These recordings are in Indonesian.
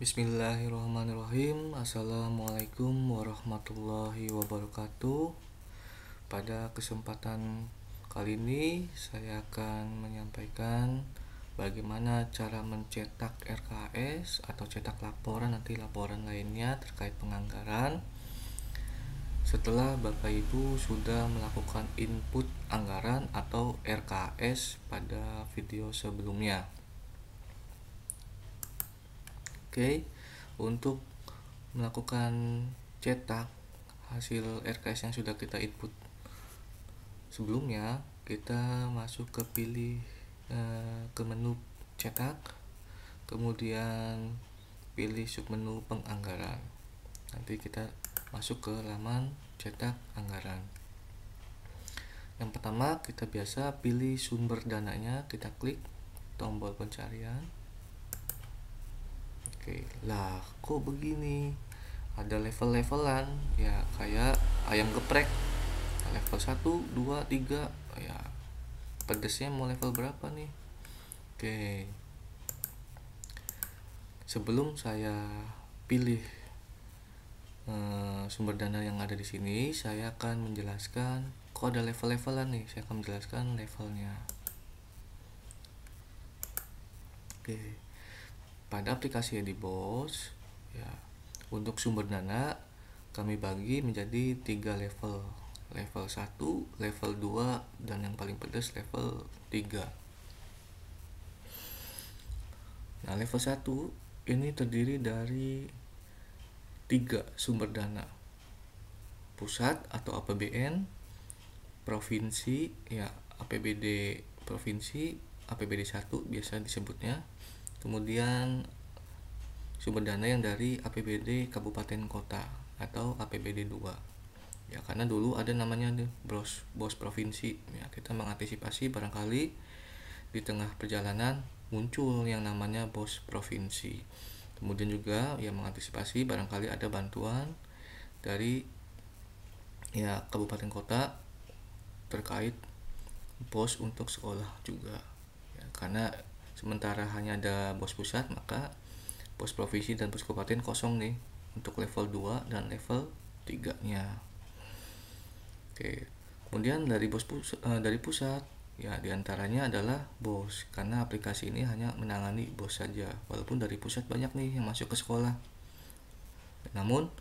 Bismillahirrahmanirrahim. Assalamualaikum warahmatullahi wabarakatuh. Pada kesempatan kali ini saya akan menyampaikan bagaimana cara mencetak RKS atau cetak laporan, nanti laporan lainnya terkait penganggaran setelah Bapak Ibu sudah melakukan input anggaran atau RKS pada video sebelumnya. Oke, untuk melakukan cetak hasil RKS yang sudah kita input sebelumnya, kita masuk ke ke menu cetak, kemudian pilih submenu penganggaran. Nanti kita masuk ke halaman cetak anggaran. Yang pertama, kita biasa pilih sumber dananya, kita klik tombol pencarian. Oke, lah kok begini? Ada level-levelan ya, kayak ayam geprek. Level 1, 2, 3 ya. Pedesnya mau level berapa nih? Oke. Sebelum saya pilih sumber dana yang ada di sini, saya akan menjelaskan kok ada level-levelan nih. Saya akan menjelaskan levelnya. Oke. Pada aplikasi Edibos ya, untuk sumber dana kami bagi menjadi 3 level. Level 1, level 2, dan yang paling pedas level 3. Nah, level 1 ini terdiri dari 3 sumber dana. Pusat atau APBN, provinsi ya, APBD provinsi, APBD 1 biasa disebutnya. Kemudian sumber dana yang dari APBD kabupaten kota atau APBD 2. Ya, karena dulu ada namanya bos provinsi. Ya, kita mengantisipasi barangkali di tengah perjalanan muncul yang namanya bos provinsi. Kemudian juga ya mengantisipasi barangkali ada bantuan dari ya kabupaten kota terkait bos untuk sekolah juga. Ya, karena sementara hanya ada bos pusat, maka bos provinsi dan bos kabupaten kosong nih untuk level 2 dan level 3-nya. Oke. Kemudian dari dari pusat ya, diantaranya adalah bos, karena aplikasi ini hanya menangani bos saja, walaupun dari pusat banyak nih yang masuk ke sekolah. Namun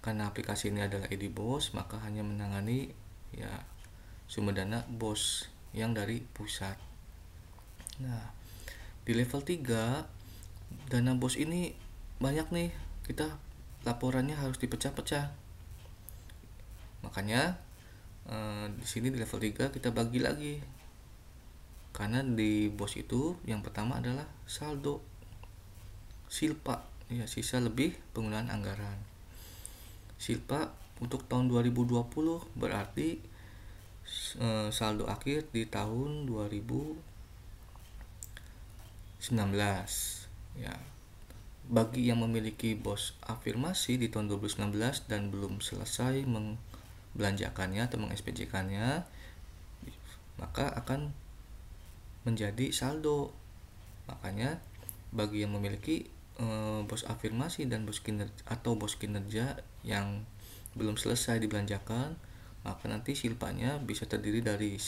karena aplikasi ini adalah Edibos, maka hanya menangani ya sumber dana bos yang dari pusat. Nah, di level 3 dana bos ini banyak nih, kita laporannya harus dipecah-pecah. Makanya di sini di level 3 kita bagi lagi. Karena di bos itu yang pertama adalah saldo silpa ya, sisa lebih penggunaan anggaran. Silpa untuk tahun 2020 berarti saldo akhir di tahun 2019 ya. Bagi yang memiliki bos afirmasi di tahun 2019 dan belum selesai membelanjakannya atau meng-SPJ-kannya, maka akan menjadi saldo. Makanya bagi yang memiliki bos afirmasi dan bos kinerja yang belum selesai dibelanjakan, maka nanti silpanya bisa terdiri dari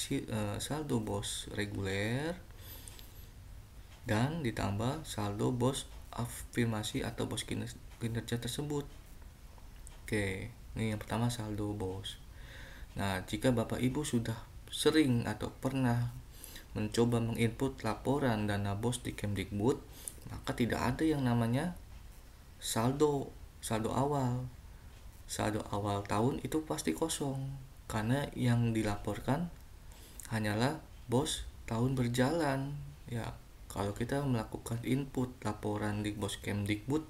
saldo bos reguler dan ditambah saldo bos afirmasi atau bos kinerja tersebut. Oke, ini yang pertama saldo bos. Nah, jika Bapak Ibu sudah sering atau pernah mencoba menginput laporan dana bos di Kemdikbud, maka tidak ada yang namanya saldo awal. Saldo awal tahun itu pasti kosong, karena yang dilaporkan hanyalah bos tahun berjalan. Ya, kalau kita melakukan input laporan di bos Kemdikbud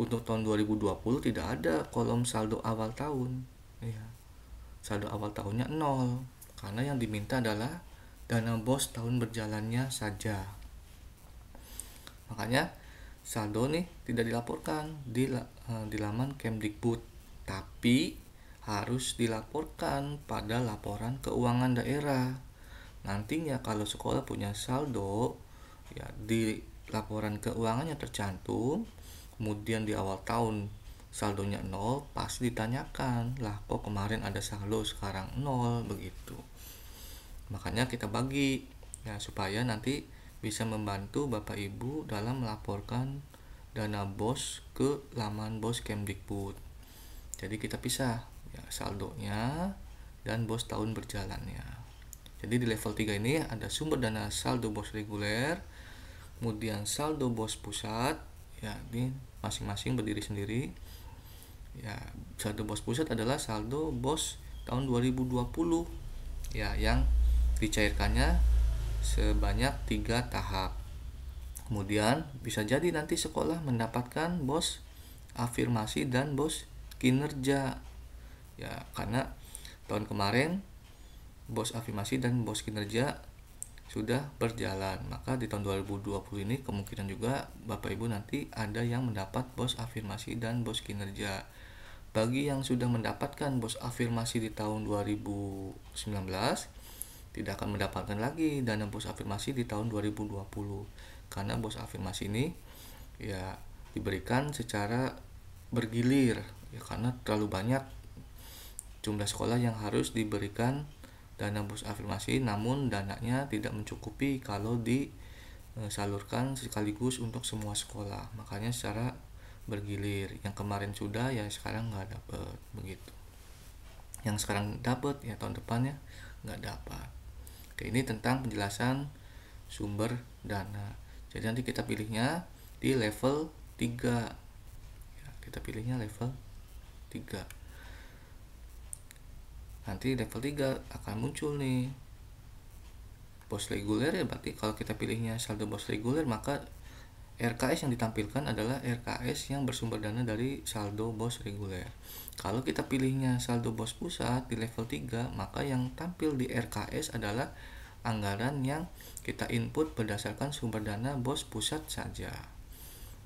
untuk tahun 2020 tidak ada kolom saldo awal tahun. Ya, saldo awal tahunnya 0, karena yang diminta adalah dana bos tahun berjalannya saja. Makanya saldo nih tidak dilaporkan di laman Kemdikbud, tapi harus dilaporkan pada laporan keuangan daerah. Nantinya kalau sekolah punya saldo ya, di laporan keuangannya tercantum kemudian di awal tahun saldonya 0, pasti ditanyakan, lah kok kemarin ada saldo sekarang 0, begitu. Makanya kita bagi ya, supaya nanti bisa membantu Bapak Ibu dalam melaporkan dana BOS ke laman BOS Kemdikbud. Jadi kita pisah ya, saldonya dan BOS tahun berjalannya. Jadi di level 3 ini ada sumber dana saldo BOS reguler, kemudian saldo BOS pusat ya, ini masing-masing berdiri sendiri. Ya, saldo BOS pusat adalah saldo BOS tahun 2020 ya, yang dicairkannya sebanyak 3 tahap. Kemudian bisa jadi nanti sekolah mendapatkan BOS afirmasi dan BOS kinerja ya, karena tahun kemarin BOS afirmasi dan BOS kinerja sudah berjalan, maka di tahun 2020 ini kemungkinan juga Bapak Ibu nanti ada yang mendapat BOS afirmasi dan BOS kinerja. Bagi yang sudah mendapatkan BOS afirmasi di tahun 2019, tidak akan mendapatkan lagi dana BOS afirmasi di tahun 2020, karena BOS afirmasi ini ya diberikan secara bergilir ya, karena terlalu banyak jumlah sekolah yang harus diberikan dana BOS afirmasi, namun dananya tidak mencukupi kalau disalurkan sekaligus untuk semua sekolah, makanya secara bergilir. Yang kemarin sudah ya sekarang nggak dapat, begitu. Yang sekarang dapat ya tahun depannya nggak dapat. Oke, ini tentang penjelasan sumber dana. Jadi nanti kita pilihnya di level 3 ya, kita pilihnya level 3. Nanti level 3 akan muncul nih BOS reguler ya, berarti kalau kita pilihnya saldo BOS reguler, maka RKS yang ditampilkan adalah RKS yang bersumber dana dari saldo BOS reguler. Kalau kita pilihnya saldo BOS pusat di level 3, maka yang tampil di RKS adalah anggaran yang kita input berdasarkan sumber dana BOS pusat saja.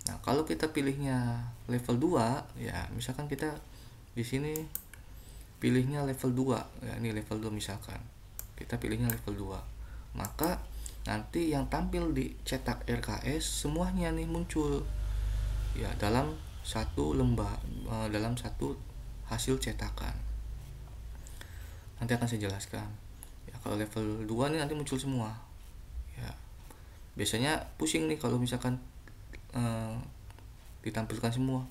Nah, kalau kita pilihnya level 2 ya, misalkan kita di sini pilihnya level 2 ya, ini level 2 misalkan. Kita pilihnya level 2. Maka nanti yang tampil di cetak RKS semuanya nih muncul ya dalam satu dalam satu hasil cetakan. Nanti akan saya jelaskan. Ya, kalau level 2 nih nanti muncul semua. Ya. Biasanya pusing nih kalau misalkan ditampilkan semua.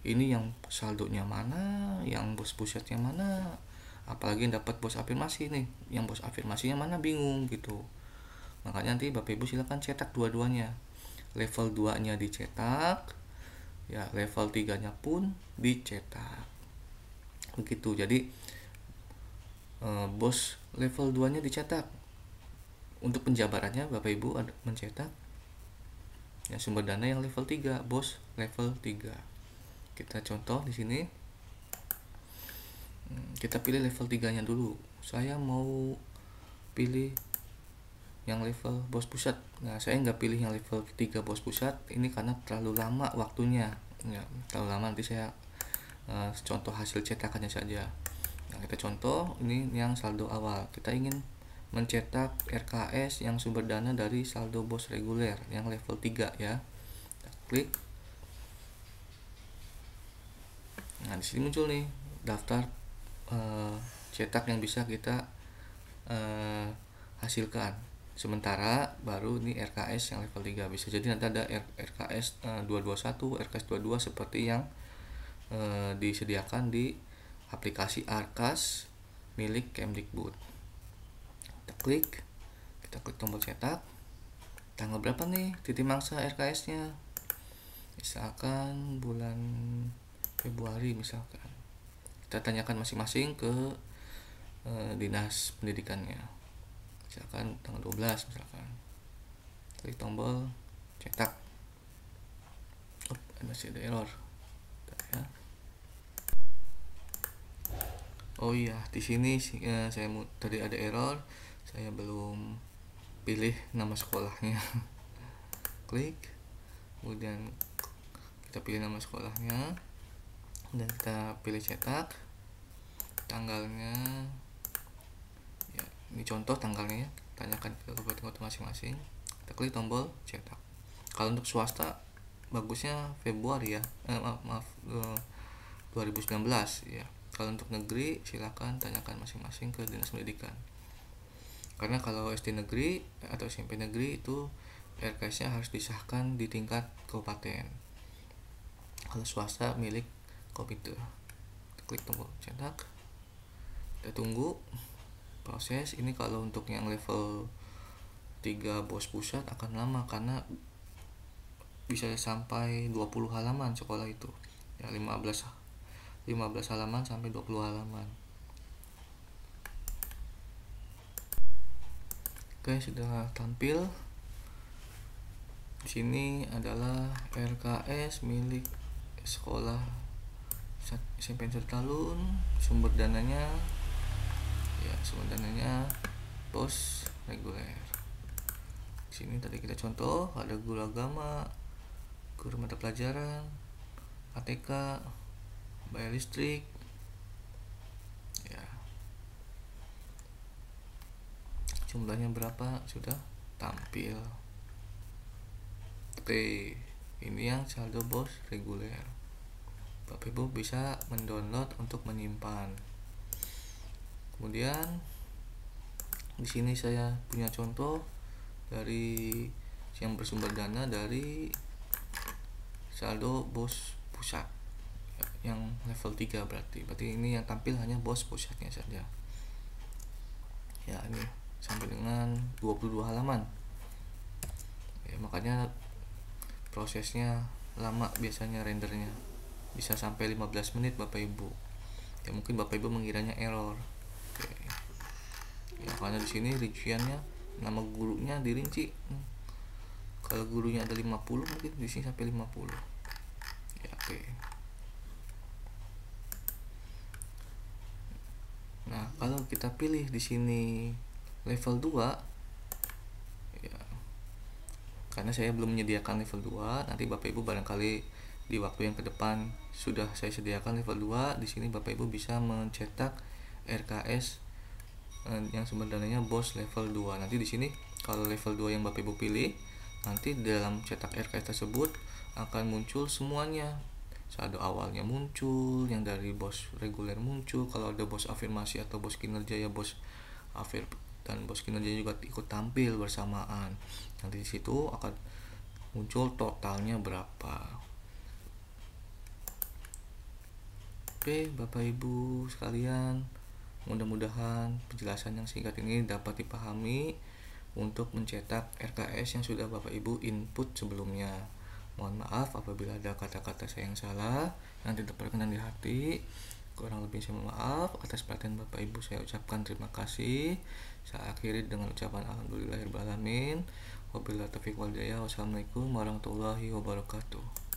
Ini yang saldonya mana, yang BOS pusatnya mana, apalagi yang dapat BOS afirmasi nih, yang BOS afirmasinya mana, bingung gitu. Makanya nanti Bapak Ibu silakan cetak dua-duanya. Level 2-nya dicetak, ya level 3-nya pun dicetak. Begitu. Jadi BOS level 2-nya dicetak. Untuk penjabarannya Bapak Ibu mencetak ya sumber dana yang level 3, BOS level 3. Kita contoh di sini. Kita pilih level 3-nya dulu. Saya mau pilih yang level BOS pusat. Nah, saya nggak pilih yang level 3 BOS pusat ini karena terlalu lama waktunya. Ya, terlalu lama, nanti saya contoh hasil cetakannya saja. Nah, kita contoh ini yang saldo awal. Kita ingin mencetak RKS yang sumber dana dari saldo BOS reguler yang level 3 ya. Kita klik. Nah, di sini muncul nih daftar cetak yang bisa kita hasilkan. Sementara baru ini RKS yang level 3. Bisa jadi nanti ada RKS 221, RKS 22 seperti yang disediakan di aplikasi Arkas milik Kemdikbud. Kita klik tombol cetak. Tanggal berapa nih titik mangsa RKS-nya? Misalkan bulan Februari misalkan. Kita tanyakan masing-masing ke dinas pendidikannya. Misalkan tanggal 12 misalkan. Klik tombol cetak. Masih ada error. Ya. Oh iya, di sini saya tadi ada error. Saya belum pilih nama sekolahnya. Klik. Kemudian kita pilih nama sekolahnya dan kita pilih cetak. Tanggalnya ya, ini contoh tanggalnya ya. Tanyakan ke kabupaten kota masing-masing. Kita klik tombol cetak. Kalau untuk swasta bagusnya Februari ya, maaf 2019 ya. Kalau untuk negeri silakan tanyakan masing-masing ke Dinas Pendidikan. Karena kalau SD negeri atau SMP negeri itu RKS-nya harus disahkan di tingkat kabupaten. Kalau swasta milik komite. Klik tombol cetak. Kita tunggu proses. Ini kalau untuk yang level 3 BOS pusat akan lama karena bisa sampai 20 halaman sekolah itu. Ya 15 halaman sampai 20 halaman. Oke, sudah tampil. Di sini adalah RKS milik sekolah SMP Talun. Sumber dananya BOS reguler. Di sini tadi kita contoh ada guru agama, guru mata pelajaran, ATK, bayar listrik. Ya. Jumlahnya berapa sudah tampil. Oke, ini yang saldo BOS reguler. Bapak Ibu bisa mendownload untuk menyimpan. Kemudian di sini saya punya contoh dari yang bersumber dana dari saldo BOS pusat yang level 3 berarti ini yang tampil hanya BOS pusatnya saja. Ya, ini sampai dengan 22 halaman. Ya, makanya prosesnya lama biasanya rendernya. Bisa sampai 15 menit Bapak Ibu. Ya mungkin Bapak Ibu mengiranya error. Oke. Ya karena di sini rinciannya nama gurunya dirinci. Kalau gurunya ada 50 mungkin di sini sampai 50. Ya, oke. Nah, kalau kita pilih di sini level 2 ya, karena saya belum menyediakan level 2, nanti Bapak Ibu barangkali di waktu yang ke depan sudah saya sediakan level 2. Di sini Bapak Ibu bisa mencetak RKS yang sumber dananya BOS level 2. Nanti di sini kalau level 2 yang Bapak Ibu pilih, nanti dalam cetak RKS tersebut akan muncul semuanya. Saldo awalnya muncul, yang dari BOS reguler muncul, kalau ada BOS afirmasi atau BOS kinerja ya BOS afir dan BOS kinerja juga ikut tampil bersamaan. Nanti di situ akan muncul totalnya berapa. Oke, Bapak Ibu sekalian, mudah-mudahan penjelasan yang singkat ini dapat dipahami untuk mencetak RKS yang sudah Bapak Ibu input sebelumnya. Mohon maaf apabila ada kata-kata saya yang salah, yang tidak berkenan di hati. Kurang lebih saya mohon maaf. Atas perhatian Bapak Ibu saya ucapkan terima kasih. Saya akhiri dengan ucapan alhamdulillahirobbilalamin. Wabillahi taufiq wal hidayah. Wassalamualaikum warahmatullahi wabarakatuh.